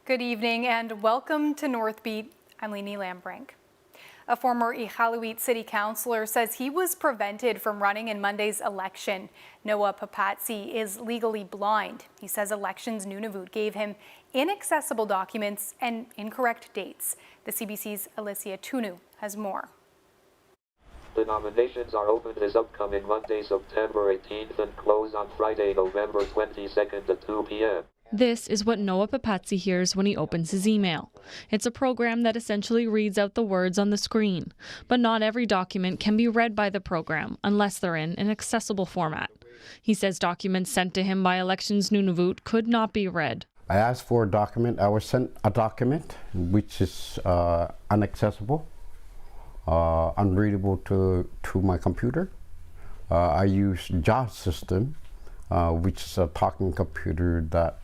Good evening and welcome to Northbeat. I'm Lainey Lambrink. A former Iqaluit city councillor says he was prevented from running in Monday's election. Noah Papatsi is legally blind. He says Elections Nunavut gave him inaccessible documents and incorrect dates. The CBC's Alicia Tunu has more. The nominations are open this upcoming Monday, September 18th and close on Friday, November 22nd at 2 p.m. This is what Noah Papatsi hears when he opens his email. It's a program that essentially reads out the words on the screen. But not every document can be read by the program unless they're in an accessible format. He says documents sent to him by Elections Nunavut could not be read. I asked for a document. I was sent a document which is inaccessible, unreadable to my computer. I used JAWS system, which is a talking computer that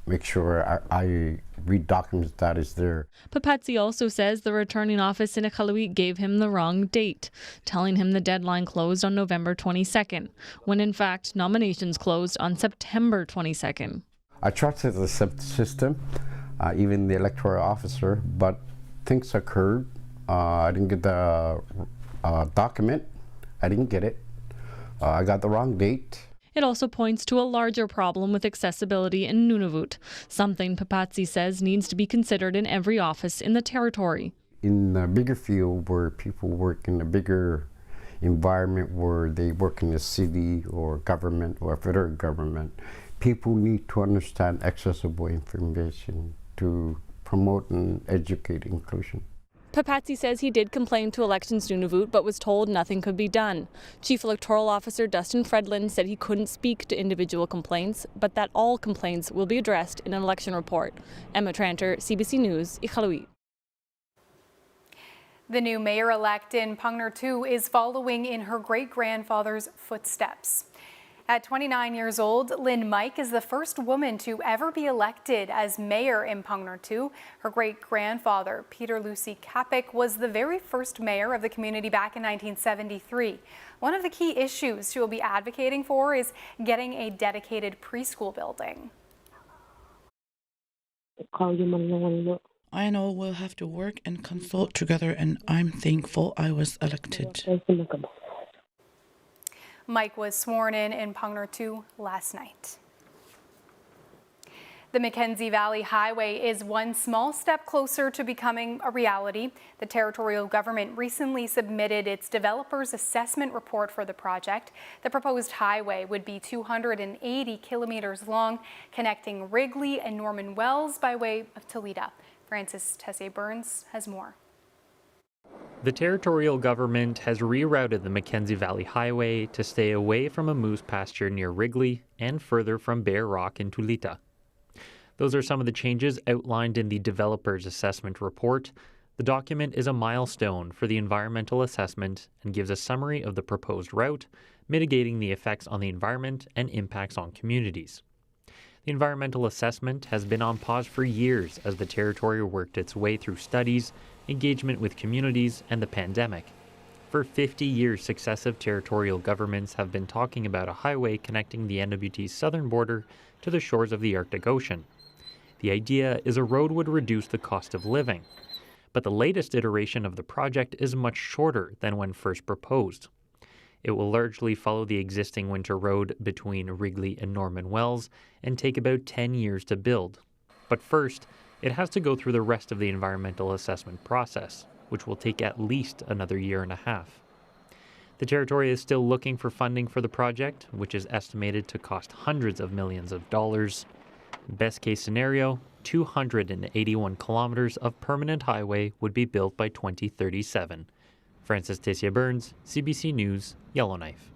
makes sure I read documents that is there. Papatsi also says the returning office in Iqaluit gave him the wrong date, telling him the deadline closed on November 22nd, when in fact nominations closed on September 22nd. I trusted the system, even the electoral officer, but things occurred. I didn't get the document. I didn't get it. I got the wrong date. It also points to a larger problem with accessibility in Nunavut, something Papatsi says needs to be considered in every office in the territory. In a bigger field where people work in a bigger environment, where they work in the city or government or federal government, people need to understand accessible information to promote and educate inclusion. Papatsi says he did complain to Elections Nunavut but was told nothing could be done. Chief Electoral Officer Dustin Fredlin said he couldn't speak to individual complaints, but that all complaints will be addressed in an election report. Emma Tranter, CBC News, Iqaluit. The new mayor-elect in Pungner 2 is following in her great-grandfather's footsteps. At 29 years old, Lynn Mike is the first woman to ever be elected as mayor in Pungner 2. Her great-grandfather, Peter Lucy Kapik, was the very first mayor of the community back in 1973. One of the key issues she will be advocating for is getting a dedicated preschool building. I know we'll have to work and consult together, and I'm thankful I was elected. Mike was sworn in Pungner 2 last night. The McKenzie Valley Highway is one small step closer to becoming a reality. The territorial government recently submitted its developer's assessment report for the project. The proposed highway would be 280 kilometers long, connecting Wrigley and Norman Wells by way of Toledo. Francis Tessier-Burns has more. The territorial government has rerouted the McKenzie Valley Highway to stay away from a moose pasture near Wrigley and further from Bear Rock in Tulita. Those are some of the changes outlined in the developer's assessment report. The document is a milestone for the environmental assessment and gives a summary of the proposed route, mitigating the effects on the environment and impacts on communities. The environmental assessment has been on pause for years as the territory worked its way through studies, engagement with communities, and the pandemic. For 50 years, successive territorial governments have been talking about a highway connecting the NWT's southern border to the shores of the Arctic Ocean. The idea is a road would reduce the cost of living, but the latest iteration of the project is much shorter than when first proposed. It will largely follow the existing winter road between Wrigley and Norman Wells and take about 10 years to build. But first, it has to go through the rest of the environmental assessment process, which will take at least another year and a half. The territory is still looking for funding for the project, which is estimated to cost hundreds of millions of dollars. Best case scenario, 281 kilometers of permanent highway would be built by 2037. Francis Tessier-Burns, CBC News, Yellowknife.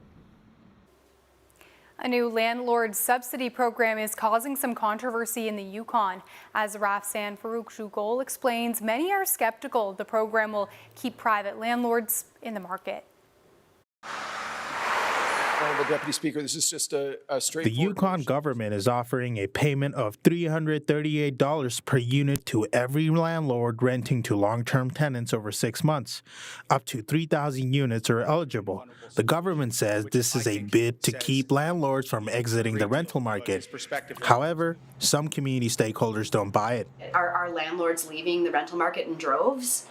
A new landlord subsidy program is causing some controversy in the Yukon. As Rafsan Farouk-Jugol explains, many are skeptical the program will keep private landlords in the market. Honourable Deputy Speaker, this is just a straightforward. The Yukon government is offering a payment of $338 per unit to every landlord renting to long-term tenants over 6 months. Up to 3,000 units are eligible. The government says this is a bid to keep landlords from exiting the rental market. However, some community stakeholders don't buy it. Are landlords leaving the rental market in droves?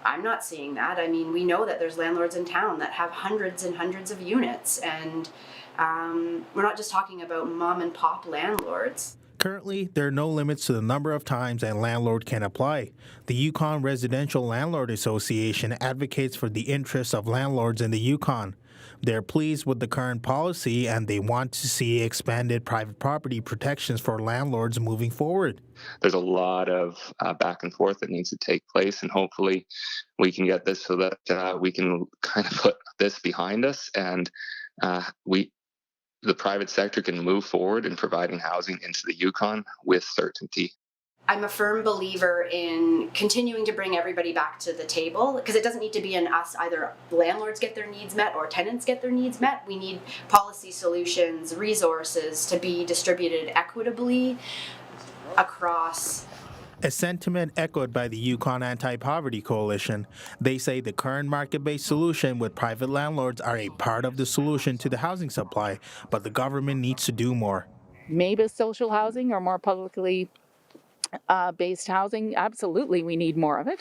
I'm not seeing that. I mean, we know that there's landlords in town that have hundreds and hundreds of units, and we're not just talking about mom and pop landlords. Currently, there are no limits to the number of times a landlord can apply. The Yukon Residential Landlord Association advocates for the interests of landlords in the Yukon. They're pleased with the current policy and they want to see expanded private property protections for landlords moving forward. There's a lot of back and forth that needs to take place, and hopefully we can get this so that we can kind of put this behind us and the private sector can move forward in providing housing into the Yukon with certainty. I'm a firm believer in continuing to bring everybody back to the table, because it doesn't need to be in us, either landlords get their needs met or tenants get their needs met. We need policy solutions, resources to be distributed equitably across. A sentiment echoed by the Yukon Anti-Poverty Coalition. They say the current market-based solution with private landlords are a part of the solution to the housing supply, but the government needs to do more. Maybe social housing or more publicly based housing, absolutely we need more of it.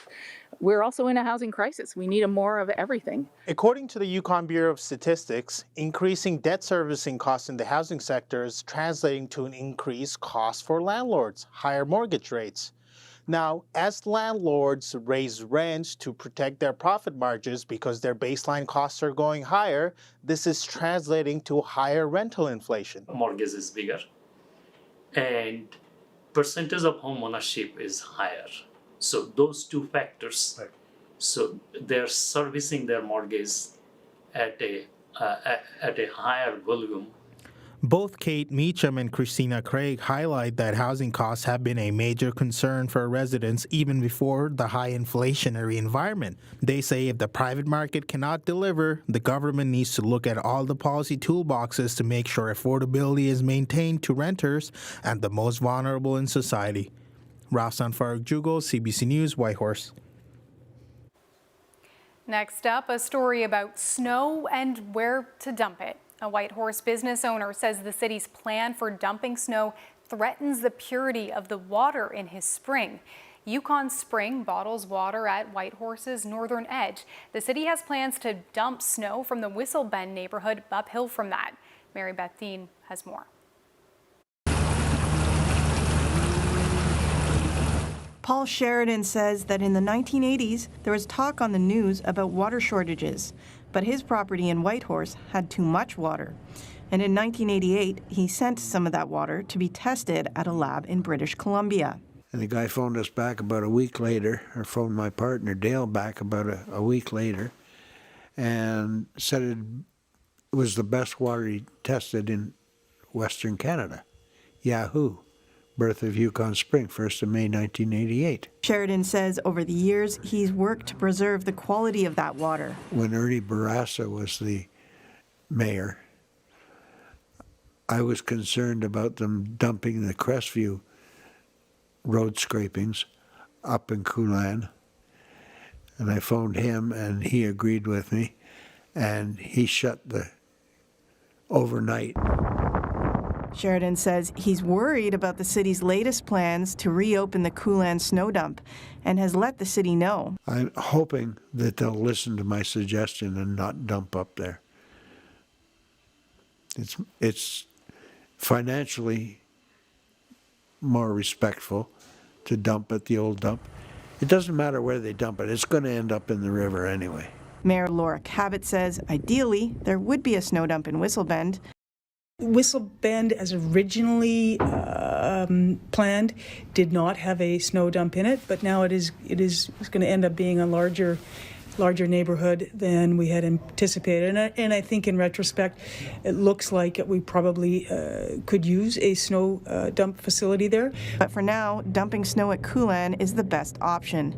We're also in a housing crisis. We need more of everything. According to the Yukon Bureau of Statistics, increasing debt servicing costs in the housing sector is translating to an increased cost for landlords, higher mortgage rates. Now, as landlords raise rents to protect their profit margins because their baseline costs are going higher, this is translating to higher rental inflation. Mortgage is bigger and percentage of home ownership is higher. So those two factors, right. So they're servicing their mortgage at a higher volume. Both Kate Meacham and Christina Craig highlight that housing costs have been a major concern for residents even before the high inflationary environment. They say if the private market cannot deliver, the government needs to look at all the policy toolboxes to make sure affordability is maintained to renters and the most vulnerable in society. Rafsan Farag-Jugo, CBC News, Whitehorse. Next up, a story about snow and where to dump it. A Whitehorse business owner says the city's plan for dumping snow threatens the purity of the water in his spring. Yukon Spring bottles water at Whitehorse's northern edge. The city has plans to dump snow from the Whistle Bend neighborhood uphill from that. Mary Beth Dean has more. Paul Sheridan says that in the 1980s, there was talk on the news about water shortages, but his property in Whitehorse had too much water. And in 1988, he sent some of that water to be tested at a lab in British Columbia. And the guy phoned us back about a week later, or phoned my partner Dale back about a week later, and said it was the best water he tested in Western Canada. Yahoo! Birth of Yukon Spring, 1st of May 1988. Sheridan says over the years, he's worked to preserve the quality of that water. When Ernie Barassa was the mayor, I was concerned about them dumping the Crestview road scrapings up in Greenland, and I phoned him and he agreed with me, and he shut the overnight. Sheridan says he's worried about the city's latest plans to reopen the Greenland snow dump and has let the city know. I'm hoping that they'll listen to my suggestion and not dump up there. It's financially more respectful to dump at the old dump. It doesn't matter where they dump it, it's going to end up in the river anyway. Mayor Laura Cabot says ideally there would be a snow dump in Whistle Bend. Whistle Bend, as originally planned, did not have a snow dump in it, but now it is going to end up being a larger neighborhood than we had anticipated. And I think in retrospect, it looks like we probably could use a snow dump facility there. But for now, dumping snow at Greenland is the best option.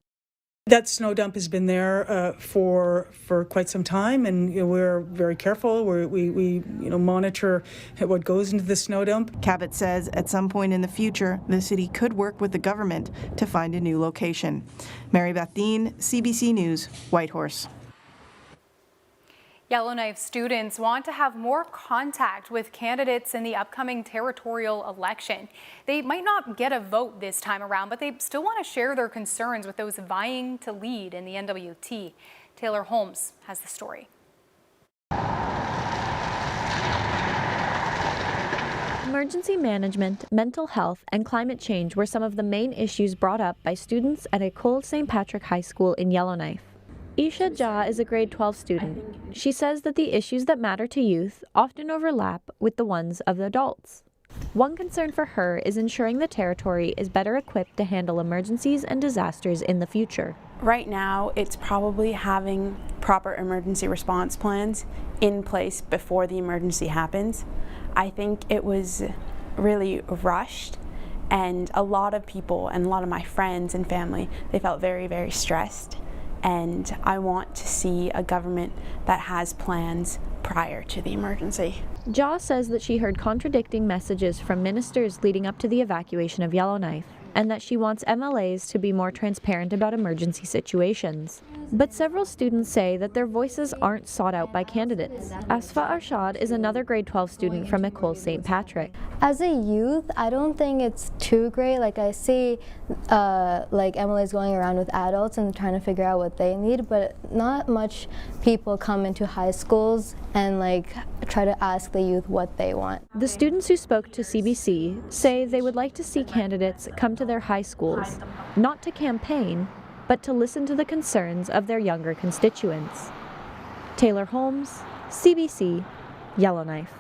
That snow dump has been there for quite some time, and we're very careful. We monitor what goes into the snow dump. Cabot says at some point in the future, the city could work with the government to find a new location. Mary Beth Dean, CBC News, Whitehorse. Yellowknife students want to have more contact with candidates in the upcoming territorial election. They might not get a vote this time around, but they still want to share their concerns with those vying to lead in the NWT. Taylor Holmes has the story. Emergency management, mental health, and climate change were some of the main issues brought up by students at École St. Patrick High School in Yellowknife. Isha Jha is a grade 12 student. She says that the issues that matter to youth often overlap with the ones of the adults. One concern for her is ensuring the territory is better equipped to handle emergencies and disasters in the future. Right now, it's probably having proper emergency response plans in place before the emergency happens. I think it was really rushed, and a lot of people and a lot of my friends and family, they felt very, very stressed. And I want to see a government that has plans prior to the emergency. Jha says that she heard contradicting messages from ministers leading up to the evacuation of Yellowknife, and that she wants MLAs to be more transparent about emergency situations. But several students say that their voices aren't sought out by candidates. Asfa Arshad is another grade 12 student from École St. Patrick. As a youth, I don't think it's too great. Like I see like MLAs going around with adults and trying to figure out what they need, but not much people come into high schools and like try to ask the youth what they want. The students who spoke to CBC say they would like to see candidates come to their high schools, not to campaign, but to listen to the concerns of their younger constituents. Taylor Holmes, CBC, Yellowknife.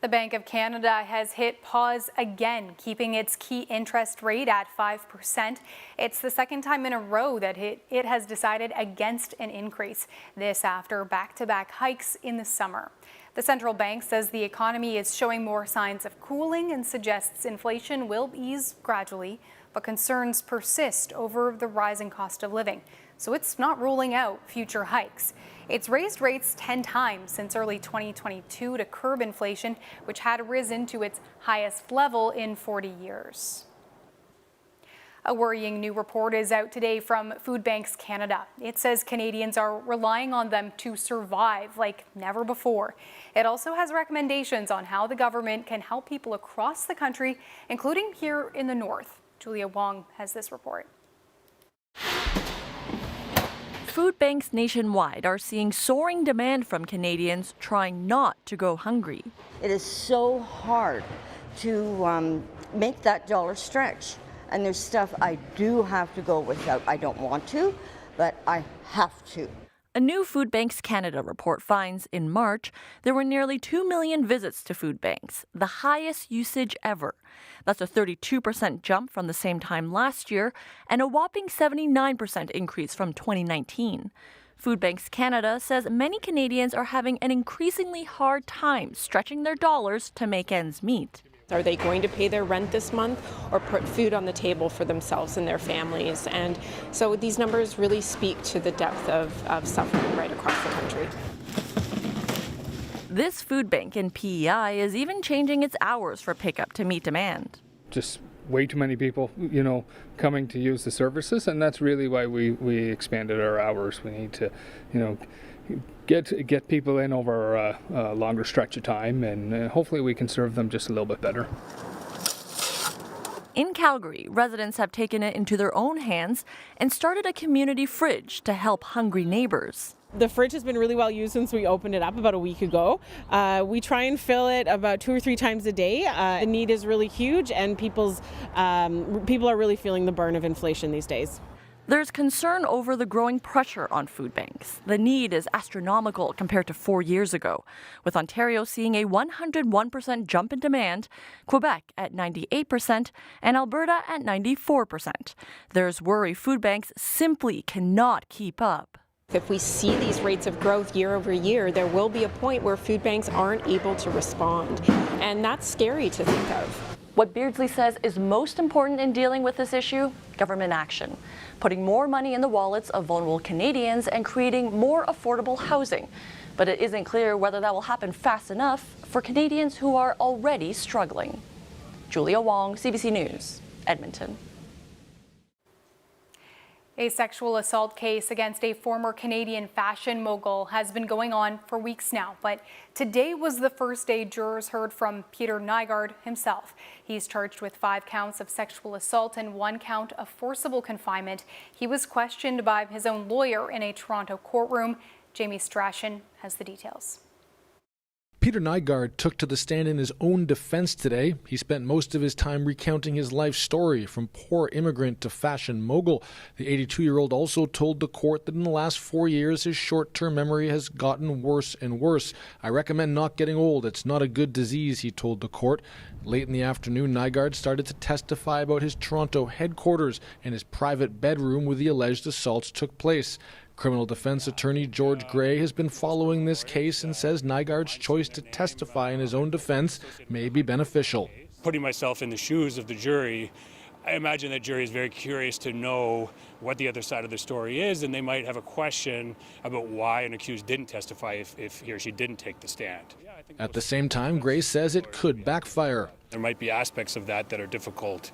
The Bank of Canada has hit pause again, keeping its key interest rate at 5%. It's the second time in a row that it has decided against an increase. This after back-to-back hikes in the summer. The central bank says the economy is showing more signs of cooling and suggests inflation will ease gradually, but concerns persist over the rising cost of living. So it's not ruling out future hikes. It's raised rates 10 times since early 2022 to curb inflation, which had risen to its highest level in 40 years. A worrying new report is out today from Food Banks Canada. It says Canadians are relying on them to survive like never before. It also has recommendations on how the government can help people across the country, including here in the north. Julia Wong has this report. Food banks nationwide are seeing soaring demand from Canadians trying not to go hungry. It is so hard to make that dollar stretch. And there's stuff I do have to go without. I don't want to, but I have to. A new Food Banks Canada report finds in March there were nearly 2 million visits to food banks, the highest usage ever. That's a 32% jump from the same time last year and a whopping 79% increase from 2019. Food Banks Canada says many Canadians are having an increasingly hard time stretching their dollars to make ends meet. Are they going to pay their rent this month or put food on the table for themselves and their families? And so these numbers really speak to the depth of suffering right across the country. This food bank in PEI is even changing its hours for pickup to meet demand. Just way too many people, coming to use the services, and that's really why we expanded our hours. We need to, get people in over a longer stretch of time, and hopefully we can serve them just a little bit better. In Calgary, residents have taken it into their own hands and started a community fridge to help hungry neighbors. The fridge has been really well used since we opened it up about a week ago. We try and fill it about 2 or 3 times a day. The need is really huge, and people are really feeling the burn of inflation these days. There's concern over the growing pressure on food banks. The need is astronomical compared to 4 years ago, with Ontario seeing a 101% jump in demand, Quebec at 98%, and Alberta at 94%. There's worry food banks simply cannot keep up. If we see these rates of growth year over year, there will be a point where food banks aren't able to respond. And that's scary to think of. What Beardsley says is most important in dealing with this issue: government action, putting more money in the wallets of vulnerable Canadians and creating more affordable housing. But it isn't clear whether that will happen fast enough for Canadians who are already struggling. Julia Wong, CBC News, Edmonton. A sexual assault case against a former Canadian fashion mogul has been going on for weeks now, but today was the first day jurors heard from Peter Nyard himself. He's charged with 5 counts of sexual assault and 1 count of forcible confinement. He was questioned by his own lawyer in a Toronto courtroom. Jamie Strachan has the details. Peter Nyard took to the stand in his own defense today. He spent most of his time recounting his life story, from poor immigrant to fashion mogul. The 82-year-old also told the court that in the last 4 years, his short-term memory has gotten worse and worse. "I recommend not getting old. It's not a good disease," he told the court. Late in the afternoon, Nyard started to testify about his Toronto headquarters and his private bedroom where the alleged assaults took place. Criminal defense attorney George Gray has been following this case and says Nygaard's choice to testify in his own defense may be beneficial. Putting myself in the shoes of the jury, I imagine that jury is very curious to know what the other side of the story is, and they might have a question about why an accused didn't testify if he or she didn't take the stand. At the same time, Gray says it could backfire. There might be aspects of that are difficult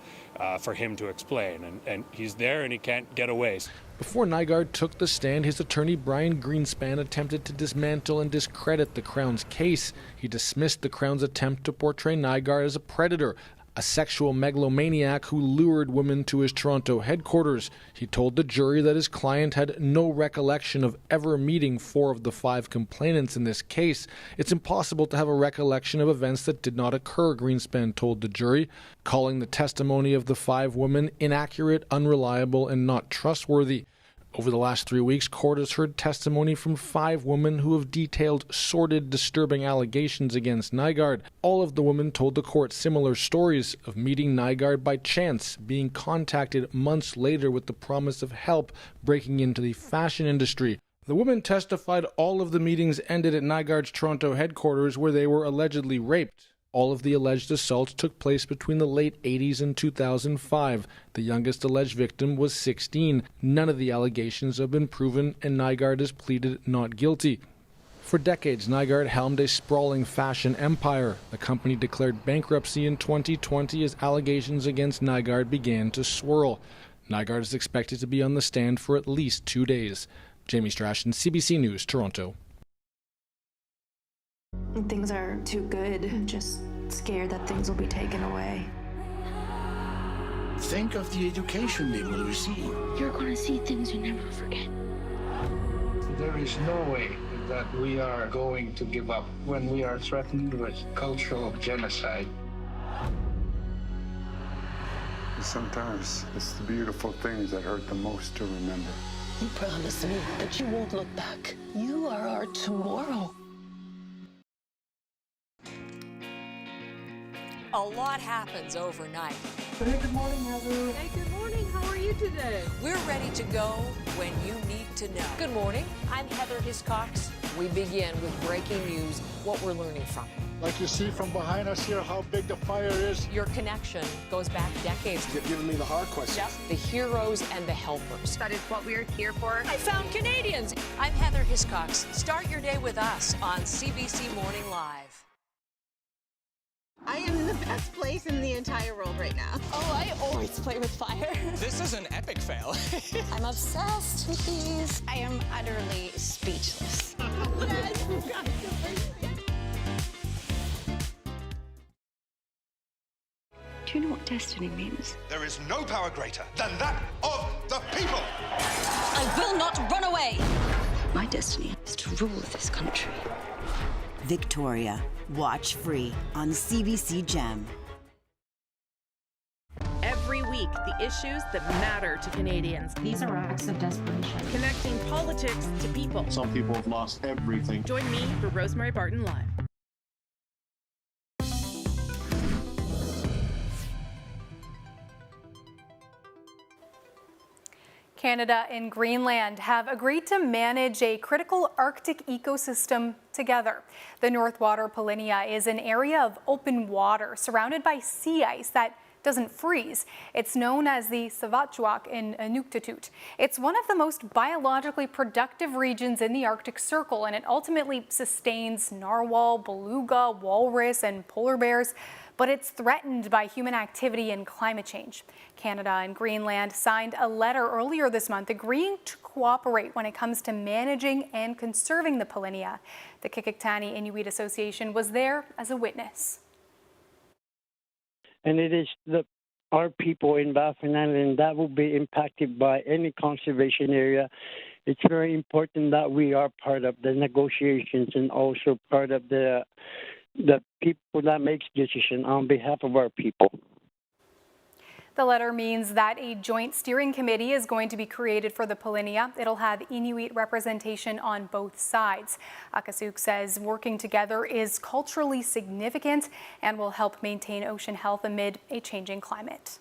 for him to explain, and he's there and he can't get away. Before Nyard took the stand, his attorney Brian Greenspan attempted to dismantle and discredit the Crown's case. He dismissed the Crown's attempt to portray Nyard as a predator, a sexual megalomaniac who lured women to his Toronto headquarters. He told the jury that his client had no recollection of ever meeting 4 of the 5 complainants in this case. It's impossible to have a recollection of events that did not occur, Greenspan told the jury, calling the testimony of the 5 women inaccurate, unreliable, and not trustworthy. Over the last 3 weeks, court has heard testimony from 5 women who have detailed sordid, disturbing allegations against Nyard. All of the women told the court similar stories of meeting Nyard by chance, being contacted months later with the promise of help breaking into the fashion industry. The women testified all of the meetings ended at Nyard's Toronto headquarters where they were allegedly raped. All of the alleged assaults took place between the late 80s and 2005. The youngest alleged victim was 16. None of the allegations have been proven, and Nyard has pleaded not guilty. For decades, Nyard helmed a sprawling fashion empire. The company declared bankruptcy in 2020 as allegations against Nyard began to swirl. Nyard is expected to be on the stand for at least 2 days. Jamie Strachan, CBC News, Toronto. Things are too good. I'm just scared that things will be taken away. Think of the education they will receive. You're going to see things you never forget. There is no way that we are going to give up when we are threatened with cultural genocide. Sometimes it's the beautiful things that hurt the most to remember. You promised me that you won't look back. You are our tomorrow. A lot happens overnight. Hey, good morning, Heather. Hey, good morning. How are you today? We're ready to go when you need to know. Good morning. I'm Heather Hiscox. We begin with breaking news, what we're learning from. Like you see from behind us here, how big the fire is. Your connection goes back decades. You're giving me the hard questions. Yep. The heroes and the helpers. That is what we're here for. I found Canadians. I'm Heather Hiscox. Start your day with us on CBC Morning Live. I am in the best place in the entire world right now. Oh, I always play with fire. This is an epic fail. I'm obsessed with these. I am utterly speechless. Do you know what destiny means? There is no power greater than that of the people. I will not run away. My destiny is to rule this country. Victoria. Watch free on CBC Gem. Every week, the issues that matter to Canadians. These are acts of desperation. Connecting politics to people. Some people have lost everything. Join me for Rosemary Barton Live. Canada and Greenland have agreed to manage a critical Arctic ecosystem together. The Northwater Polynya is an area of open water surrounded by sea ice that doesn't freeze. It's known as the Savachwak in Inuktitut. It's one of the most biologically productive regions in the Arctic Circle, and it ultimately sustains narwhal, beluga, walrus, and polar bears. But it's threatened by human activity and climate change. Canada and Greenland signed a letter earlier this month agreeing to cooperate when it comes to managing and conserving the Polynya. The Qikiqtani Inuit Association was there as a witness. And it is our people in Baffin Island that will be impacted by any conservation area. It's very important that we are part of the negotiations and also part of the people that makes decisions on behalf of our people. The letter means that a joint steering committee is going to be created for the Polynya. It'll have Inuit representation on both sides. Akasuk says working together is culturally significant and will help maintain ocean health amid a changing climate.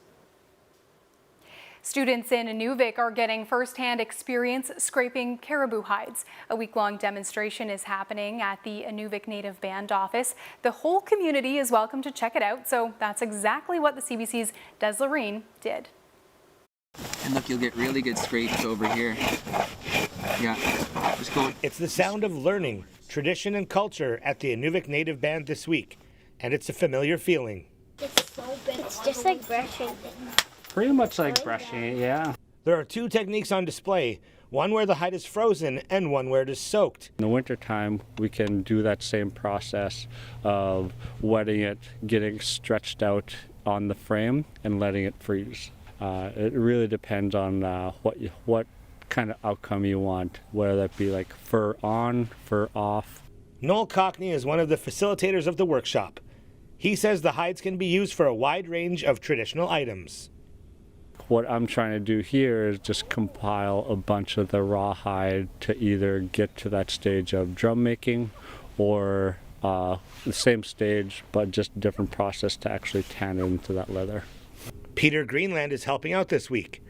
Students in Inuvik are getting firsthand experience scraping caribou hides. A week-long demonstration is happening at the Inuvik Native Band office. The whole community is welcome to check it out, so that's exactly what the CBC's Des Lorraine did. And look, you'll get really good scrapes over here. Yeah, just go. It's the sound of learning, tradition and culture at the Inuvik Native Band this week, and it's a familiar feeling. It's so big. It's just like brushing. Pretty much like brushing it, yeah. There are two techniques on display, one where the hide is frozen and one where it is soaked. In the wintertime, we can do that same process of wetting it, getting stretched out on the frame, and letting it freeze. It really depends on what kind of outcome you want, whether that be like fur on, fur off. Noel Cockney is one of the facilitators of the workshop. He says the hides can be used for a wide range of traditional items. What I'm trying to do here is just compile a bunch of the rawhide to either get to that stage of drum making or the same stage but just different process to actually tan it into that leather. Peter Greenland is helping out this week.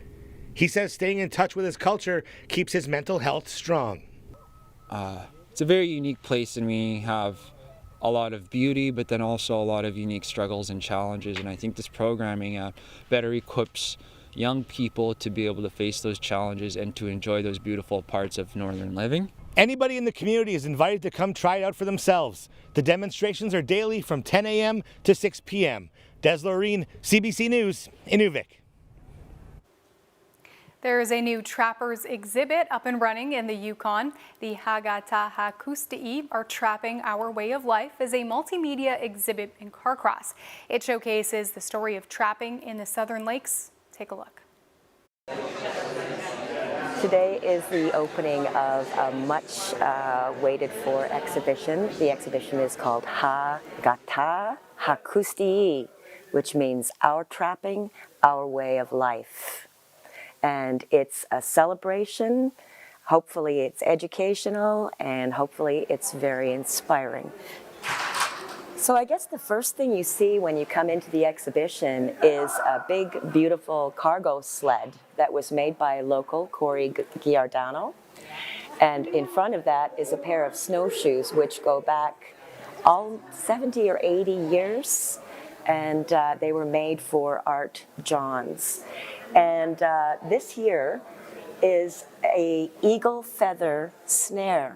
He says staying in touch with his culture keeps his mental health strong. It's a very unique place, and we have a lot of beauty, but then also a lot of unique struggles and challenges, and I think this programming better equips young people to be able to face those challenges and to enjoy those beautiful parts of northern living. Anybody in the community is invited to come try it out for themselves. The demonstrations are daily from 10 a.m. to 6 p.m. Des Lorraine, CBC News, Inuvik. There is a new trappers exhibit up and running in the Yukon. The Hagatahakustii are trapping our way of life as a multimedia exhibit in Carcross. It showcases the story of trapping in the Southern Lakes. Take a look. Today is the opening of a much waited for exhibition. The exhibition is called Hagatahakustii, which means our trapping, our way of life. And it's a celebration. Hopefully it's educational, and hopefully it's very inspiring. So I guess the first thing you see when you come into the exhibition is a big, beautiful cargo sled that was made by a local, Corey Giordano. And in front of that is a pair of snowshoes which go back all 70 or 80 years. And they were made for Art Johns. And this here is a eagle feather snare.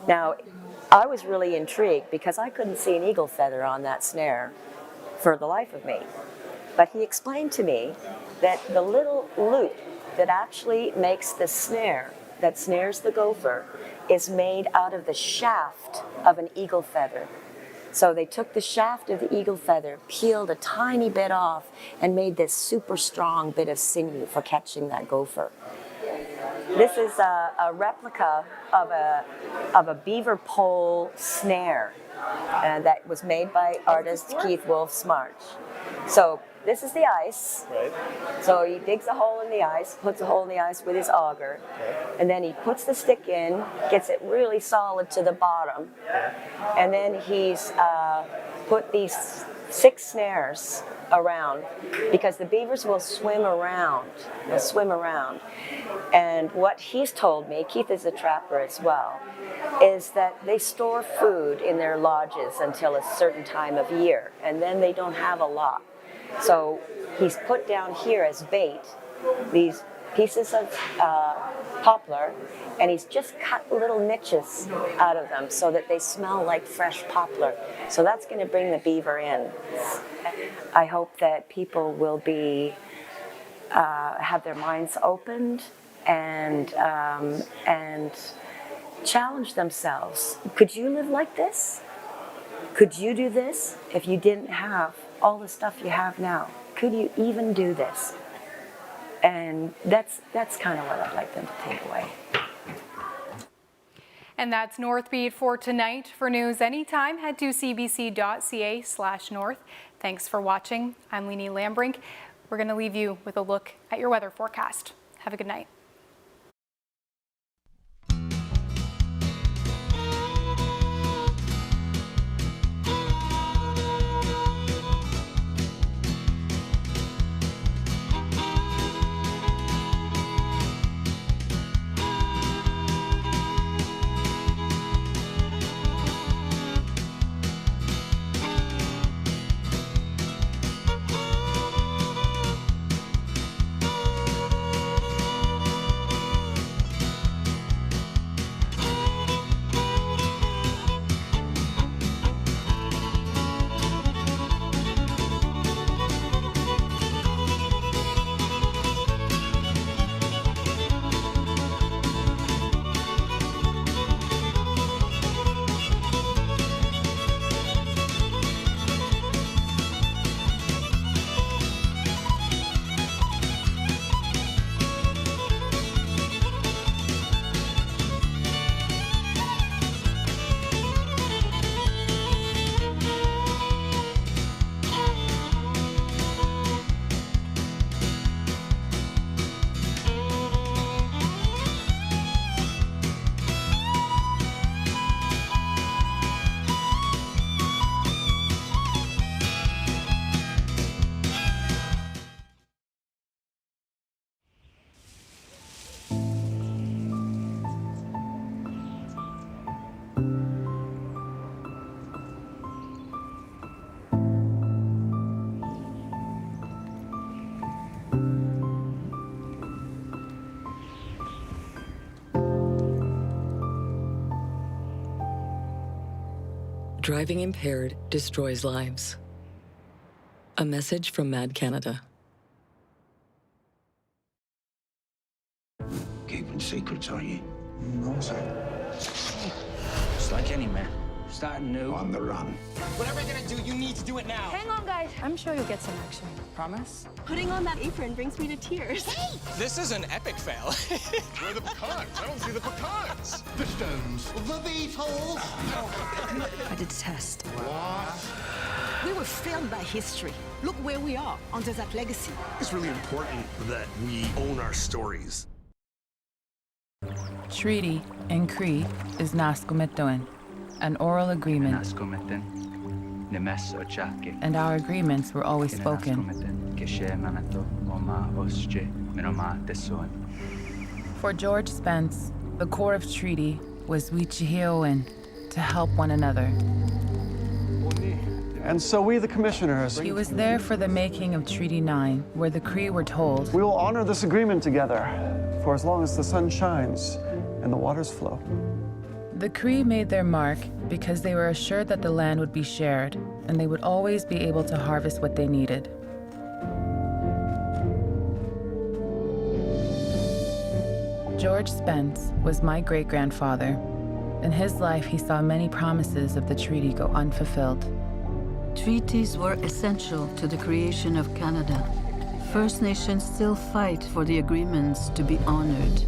Now, I was really intrigued because I couldn't see an eagle feather on that snare for the life of me. But he explained to me that the little loop that actually makes the snare, that snares the gopher, is made out of the shaft of an eagle feather. So they took the shaft of the eagle feather, peeled a tiny bit off, and made this super strong bit of sinew for catching that gopher. This is a replica of a beaver pole snare that was made by artist Keith Wolf Smart. So this is the ice. Right. So he digs a hole in the ice, puts a hole in the ice with his auger, and then he puts the stick in, gets it really solid to the bottom, and then he's put these 6 snares around, because the beavers will swim around. They'll swim around. And what he's told me, Keith is a trapper as well, is that they store food in their lodges until a certain time of year, and then they don't have a lot. So he's put down here as bait these pieces of poplar, and he's just cut little niches out of them so that they smell like fresh poplar. So that's going to bring the beaver in. I hope that people will be have their minds opened and challenge themselves. Could you live like this? Could you do this if you didn't have all the stuff you have now? Could you even do this? And that's kind of what I'd like them to take away. And that's Northbeat for tonight. For news anytime, head to cbc.ca/north. Thanks for watching. I'm Leanie Lambrink. We're going to leave you with a look at your weather forecast. Have a good night. Driving impaired destroys lives. A message from Mad Canada. Keeping secrets, are you? No, sir. Just like any man. Starting new. On the run. Whatever you're gonna do, you need to do it now. Hang on, guys. I'm sure you'll get some action. Promise? Putting on that apron brings me to tears. Hey! This is an epic fail. Where are the pecans? I don't see the pecans. The stones. The beetles. I did a test. What? We were failed by history. Look where we are under that legacy. It's really important that we own our stories. Treaty in Cree is Naskomitoin, an oral agreement. And our agreements were always spoken. For George Spence, the core of treaty was Wichihioin, to help one another. And so we, the commissioners... He was there for the making of Treaty 9, where the Cree were told... We will honor this agreement together, for as long as the sun shines and the waters flow. The Cree made their mark because they were assured that the land would be shared, and they would always be able to harvest what they needed. George Spence was my great-grandfather. In his life, he saw many promises of the treaty go unfulfilled. Treaties were essential to the creation of Canada. First Nations still fight for the agreements to be honored.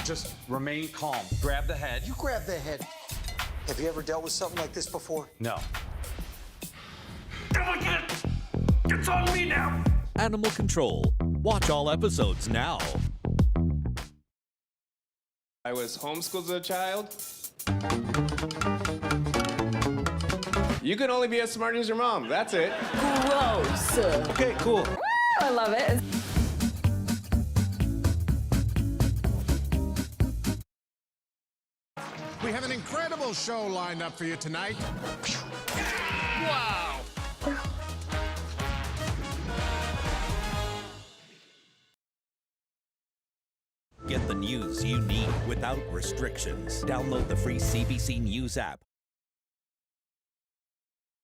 Just remain calm. Grab the head. You grab the head. Have you ever dealt with something like this before? No. It's on me now. Animal Control. Watch all episodes now. I was homeschooled as a child. You can only be as smart as your mom. That's it. Gross. Okay, cool. I love it. We have an incredible show lined up for you tonight. Wow! Get the news you need without restrictions. Download the free CBC News app